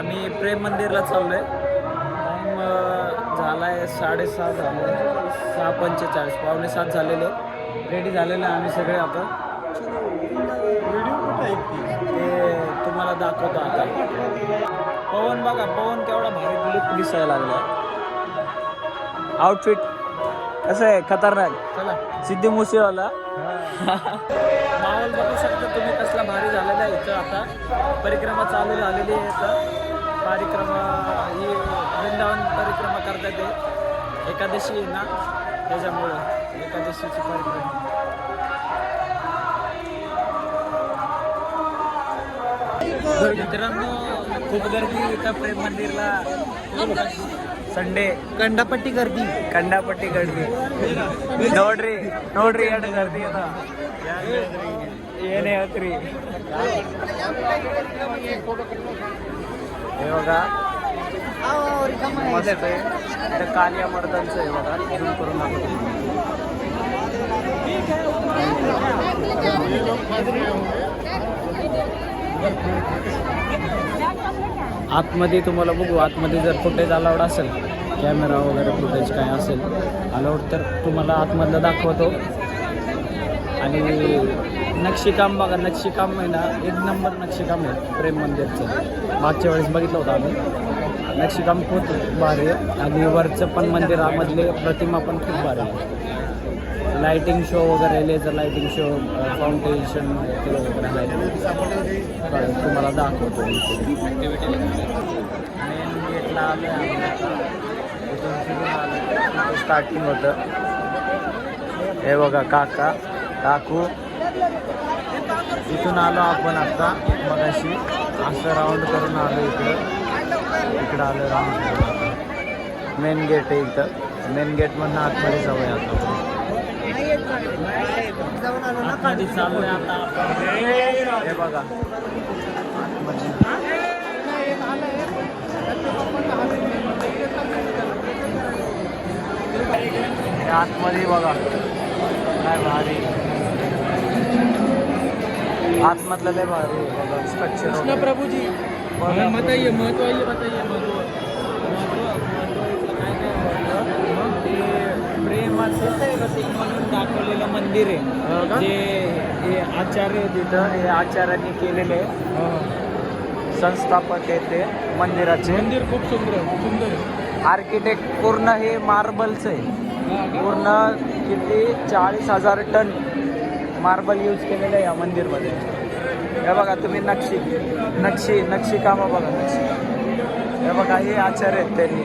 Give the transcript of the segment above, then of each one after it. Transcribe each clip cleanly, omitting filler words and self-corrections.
आम्ही प्रेम मंदिरला चाललोय. टाईम झालाय 6:30 झाले, 6:45 7:45 झालेले. रेडी झालेले आम्ही सगळे आता. ते तुम्हाला दाखवतो आता. पवन बघा, पवन केवढा भारी लुक दिसायला लागला. आउटफिट कसं आहे, खतरनाक. चला सिद्धी मुसेवाला माहोल बघू शकता तुम्ही कसला भारी झालेला आहे. इथं आता परिक्रमा चालू झालेली आहे. इथं परिक्रमा ही वृंदावन परिक्रमा करतात ते. एकादशी आहे ना, त्याच्यामुळं एकादशीची परिक्रमा. मित्रांनो खूप गर्दी इथं प्रेम मंदिरला. संडे कंडापट्टी गर्दी, कंडापट्टी गर्दी. नोड्री नोड्री एड गर्दी आता येणे अत्री. हे बघा मस्त आहे. इथं कालिया मर्दांचं आहे बघा, झूम करून दाखवतो. आतमध्ये तुम्हाला बघू, आतमध्ये जर फुटेज अलाउड असेल, कॅमेरा वगैरे फुटेज काय असेल अलाउड, तर तुम्हाला आतमधलं दाखवतो. आणि नक्षीकाम बघा, नक्षीकाम आहे ना, एक नंबर नक्षीकाम आहे प्रेम मंदिरचं. मागच्या वेळेस बघितलं होतं आम्ही. नक्षीकाम खूप भारी आहे. आणि वरचं पण मंदिरामधले प्रतिमा पण खूप भारी आहे. लाइटिंग शो वगैरे, लेझर लाइटिंग शो, फाउंटेशन वगैरे आहे. तुम्हाला दाखवतो. मेन गेटला आलं, स्टार्टिंग होतं. हे बघा काका काकू. इथून आलो आपण आता मगाशी, असं राऊंड करून आलो इकडं आलो राऊंड. मेन गेट आहे इथं. मेन गेट मधून आतमध्ये जाऊया आता. आतमध्ये चालू आहे आता. हे बघा आतमध्ये बघा काय भारी. आतमधलं लय भारी बघा स्ट्रक्चर. प्रभूजी बताइए महत्व, प्रेमाचं प्रतीक म्हणून दाखवलेलं मंदिर आहे. जे हे आचार्य तिथं, हे आचार्यांनी केलेले संस्थापक आहे ते मंदिराचे. मंदिर खूप सुंदर आर्किटेक्ट. पूर्ण हे मार्बलचं आहे. पूर्ण किती 40,000 टन मार्बल यूज केलेलं आहे या मंदिरमध्ये. हे बघा तुम्ही नक्षी कामं बघा. हे बघा हे आचार्य आहेत त्यांनी.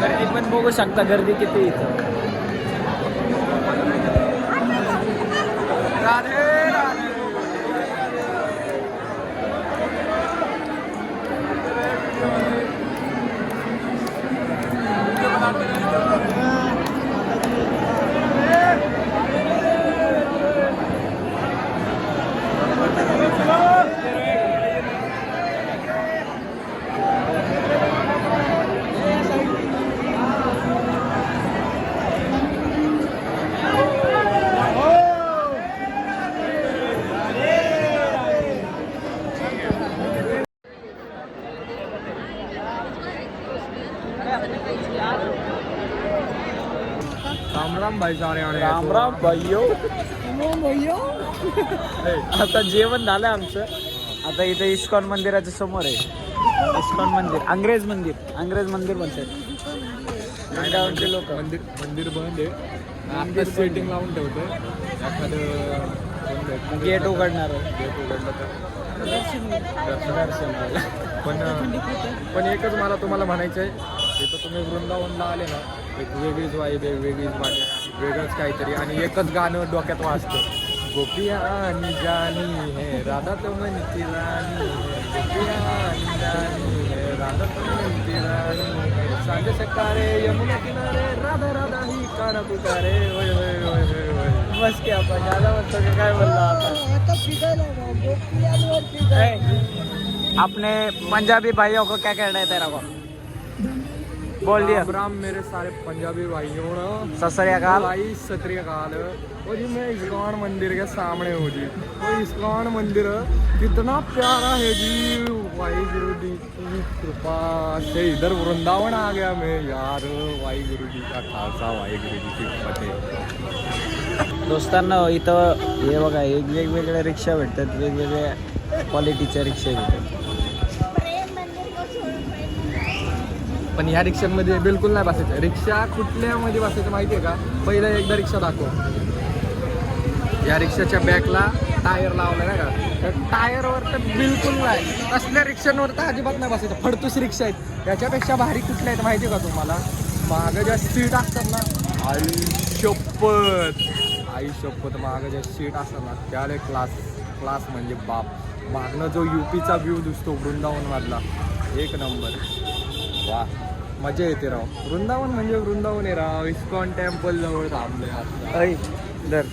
गर्दी पण बघू शकता, गर्दी किती इथं. राधे राधे. राम राम भाई. राम राम भाईयो. आता जेवण झालं आमचं. आता इथं इस्कॉन मंदिराच्या समोर आहे. इस्कॉन मंदिर, अंग्रेज मंदिर म्हणतात. लोक मंदिर बंद आहे. आता सेटिंग लावून ठेवतो. एखादं गेट उघडणार, गेट उघडलं तर दर्शन. पण एकच मला तुम्हाला म्हणायचं आहे, इथं तुम्ही वृंदावनला आले ना, एक वेगळीच वाईब आहे, वेगळीच भाषा, वेगळंच काहीतरी. आणि एकच गाणं डोक्यात वाजतं, गोपिया आणि जानी है राधा तो म्हणती राणी, गोपिया आणि जानी है राधा तो म्हणती राणी. सांज सकारे यमुना किनारे राधा राधा ही काना पुकारे. होय होय होय होय होय. बस की आपण दादा म्हणतो की काय बोलला आता. अपने पंजाबी भाइयों को क्या कहना है तेरा को? बोल दिया। राम राम मेरे सारे पंजाबी भाइयों सत श्री अकाल। भाई सत श्री अकाल। वो जी मैं इस्कॉन मंदिर के सामने हूँ जी। वो इस्कॉन मंदिर कितना प्यारा है जी। वाहिगुरु जी की कृपा से इधर वृंदावन आ गया मैं यार। वाहिगुरु जी का खालसा वाहिगुरु जी की फतेह। दोस्तांना इथं हे बघा एक वेगवेगळ्या रिक्षा भेटतात, वेगवेगळ्या क्वालिटीच्या रिक्षा भेटतात. पण ह्या रिक्षांमध्ये बिलकुल नाही बसायचं. रिक्षा कुठल्यामध्ये बसायचं माहिती आहे का? पहिलं एकदा रिक्षा दाखव. या रिक्षाच्या बॅकला टायर लावला नाही का? त्या टायरवर तर बिलकुल नाही. असल्या रिक्षांवर तर अजिबात नाही बसायचं. फडतूस रिक्षा आहेत. याच्यापेक्षा भारी कुठल्या आहेत माहिती आहे का तुम्हाला? मागं ज्या सीट असतात ना, आई शपथ मागं ज्या सीट असतात ना त्याला क्लास म्हणजे बाप. मागनं जो यूपीचा व्ह्यू दिसतो वृंदावनमधला, एक नंबर. वा मजा येते राव. वृंदावन म्हणजे वृंदावन आहे राव. इस्कॉन टेम्पल जवळ थांबले आता. दर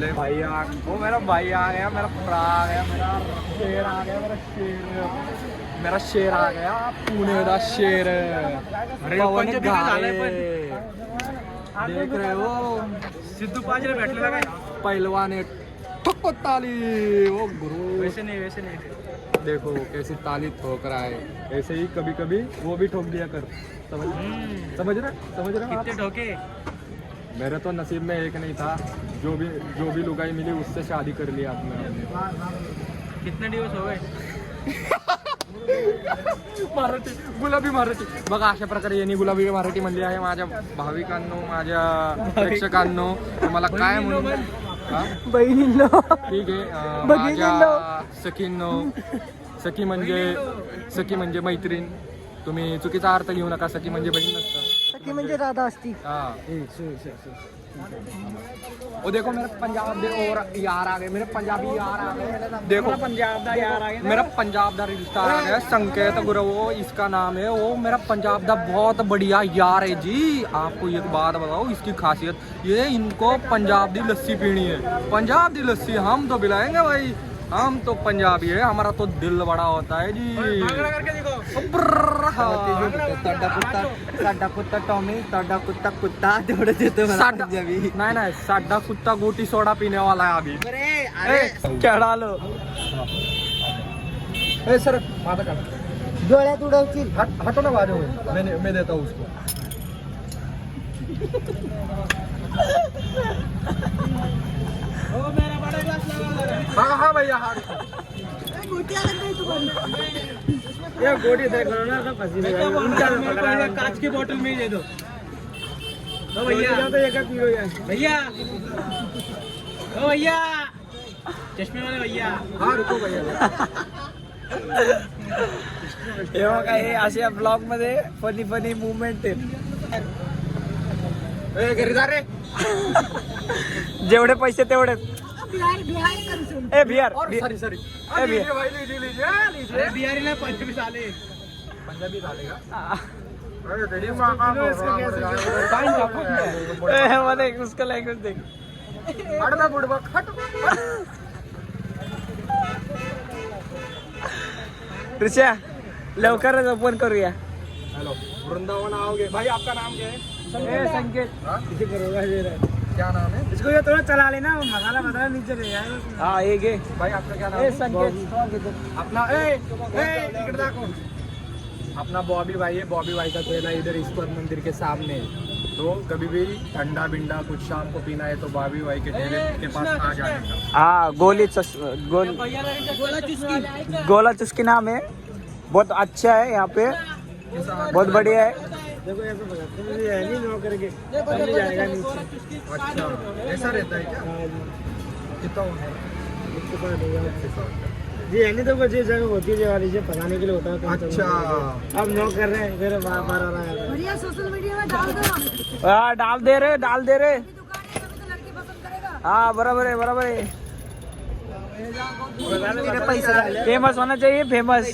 ले भाई आ ओ मेरा भाई आ गया, मेरा पुरा आ गया, मेरा शेर आ गया, मेरा शेर आ गया, पुणे का शेर. पवन घारे देख रहे हो. सिद्धू पाजरे भेटलेला काय? पहलवान है ठोको ताली. ओ गुरु वैसे नहीं देखो कैसी ताली ठोक रहा है. ऐसे ही कभी कभी वो भी ठोक दिया कर. समझ रहा कितने ठोके? मेरे तो नसीब में एक नहीं था. जो भी लुगाई मिली उससे शादी कर लिया आपने. कितने दिवस हो गए? मराठी गुलाबी मराठी बघा. अशा प्रकारे यांनी गुलाबी मराठी म्हणली आहे. माझ्या भाविकांनो, माझ्या प्रेक्षकांनो, तुम्हाला काय म्हणून बहिणींनो ठीक आहे. माझ्या सखींनो, सखी म्हणजे मैत्रीण. तुम्ही चुकीचा अर्थ घेऊ नका. सखी म्हणजे बहीण नसतं. सखी म्हणजे राधा असती. वो देखो मेरे पंजाब दे और यार आ गए. मेरे पंजाबी यार आ गए. देखो पंजाब दा यार आ गया. मेरा पंजाब दा रिश्तेदार आ गया. संकेत गुरव इसका नाम है. वो मेरा पंजाब दा बहुत बढ़िया यार है जी. आपको एक बात बताओ, इसकी खासियत ये, इनको पंजाब दी लस्सी पीनी है. पंजाब दी लस्सी हम तो पिलाएंगे भाई. हम तो पंजाबी है. हमारा तो दिल बड़ा होता है जी. साडा कुत्ता टॉमी, साडा कुत्ता कुत्ता तेवढं देतो नाही साडा कुत्ता गोटी सोडा पीने वाला है अभी. खेळालो सर माझा का डोळ्यात उडवतील. हटो ना बाजू में. मैं देता हूँ उसको. हाँ भैया हाँ. ये गोटी देख लो ना, फंसी नहीं. कांच की बोतल में दे दो भैया. भैया ओ भैया, चष्मे वाले भैया. हाँ रुको भैया. हे बघा, हे अशा ब्लॉग मध्ये फनी मुवमेंट आहेत. घरी जा रे. जेवढे पैसे तेवढे. ए बिहार सॉरी ए बिहार भाई लीजिए. बिहारी ना पंजाबी झाले. पंजाबी झाले का? मध्ये उसका लँग्वेज देख. ऋषा लवकरच ओपन करूया. हेलो वृंदावन आओगे भाई. आपका नाम क्या है? संकेत. क्या नाम है? इसको ये थोड़ा चला लेना, मसाला नीचे ले जाए. हाँ एक है भाई. आपका क्या नाम है? संकेत. अपना टिकट दाखो. अपना बॉबी भाई है. बॉबी भाई का ठेला इधर इस्कॉन मंदिर के सामने है. तो कभी भी ठंडा बिंडा कुछ शाम को पीना है तो बॉबी भाई के ठेले के पास आ जाएगा. हाँ गोला चुस्की नाम है. बहुत अच्छा है यहाँ पे, बहुत बढ़िया है. देखो जाएगा नीचे. अच्छा ऐसा रहता है क्या? कितना जी यानी तो कुछ जगह होती है वाली से पकाने के लिए होता है. अच्छा अब नौ कर रहे हैं. फिर बार आ रहा है. बढ़िया सोशल मीडिया में डाल दो. हाँ डाल दे रहे. हाँ बराबर है. फेमस होना चाहिए. फेमस.